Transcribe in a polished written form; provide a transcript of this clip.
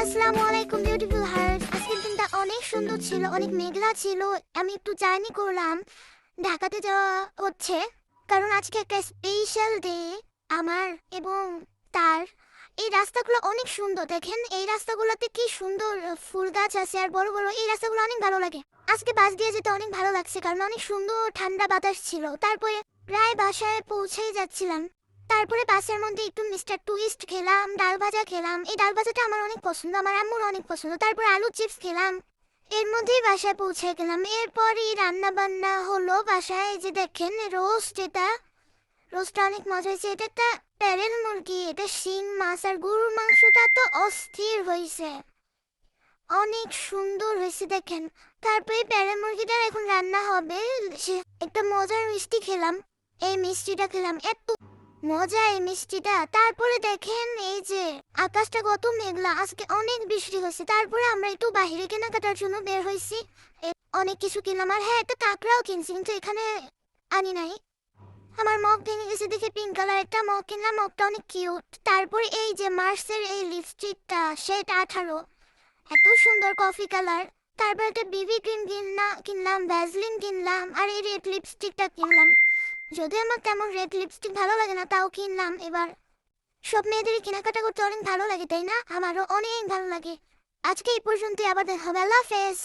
আসসালামু আলাইকুম beautiful heart. আজকের দিনটা অনেক সুন্দর ছিল, অনেক মেঘলা ছিল। আমি একটু জার্নি করলাম, ঢাকাতে যাওয়া হচ্ছে কারণ আজকে একটা স্পেশাল ডে আমার এবং তার। এই রাস্তাগুলো অনেক সুন্দর, দেখেন এই রাস্তাগুলোতে কি সুন্দর ফুল গাছ আছে আর বড় বড়। এই রাস্তাগুলো অনেক ভালো লাগে। আজকে বাস দিয়ে যেতে অনেক ভালো লাগছে কারণ অনেক সুন্দর ঠান্ডা বাতাস ছিল। তারপরে প্রায় বাসায় পৌঁছেই যাচ্ছিলাম। তারপরে বাসের মধ্যে একটু মিস্টার টুইস্ট খেলাম, ডাল ভাজা খেলাম। এই ডাল ভাজাটা আমার অনেক পছন্দ, আমার আম্মুর অনেক পছন্দ। তারপরে আলু চিপস খেলাম। এর মধ্যেই বাসায় পৌঁছে গেলাম। এরপরই রান্না বান্না হলো বাসায়। এই যে দেখেন রোস্ট, এটা রোস্টটা অনেক মজা হয়েছে। এটা একটা প্যারেল মুরগি, এটা শিং মাছ আর গরুর মাংসটা তো অস্থির হয়েছে, অনেক সুন্দর হয়েছে দেখেন। তারপরে প্যারেল মুরগিটা এখন রান্না হবে। একটা মজার মিষ্টি খেলাম, এই মিষ্টিটা খেলাম, এত মজা এই মিষ্টিটা। তারপরে দেখেন এই যে আকাশটা কত মেঘলা, আজকে অনেক বৃষ্টি হয়েছে। তারপরে আমরা একটু বাহিরে কেনাকাটার জন্য বের হয়েছি। অনেক কিছু কিনলাম, আর হ্যাঁ একটা কাঁকড়াও কিনছি কিন্তু এখানে আনি নাই। আমার মগ ভেঙে গেছে দেখে পিঙ্ক কালার একটা মগ কিনলাম, মগটা অনেক কিউট। তারপরে এই যে মার্সের এই লিপস্টিকটা, সেটা 18, এত সুন্দর কফি কালার। তারপর একটা বিবি ক্রিম কিনলাম, ভ্যাসলিন কিনলাম, আর এই রেড লিপস্টিকটা কিনলাম। যদি আমার তেমন রেড লিপস্টিক ভালো লাগে না, তাও কিনলাম। এবার সব মেয়েদেরই কেনাকাটা করতে অনেক ভালো লাগে, তাই না? আমারও অনেক ভালো লাগে। আজকে এই পর্যন্তই, আবার দেখা হবে। আল্লাহ হাফেজ।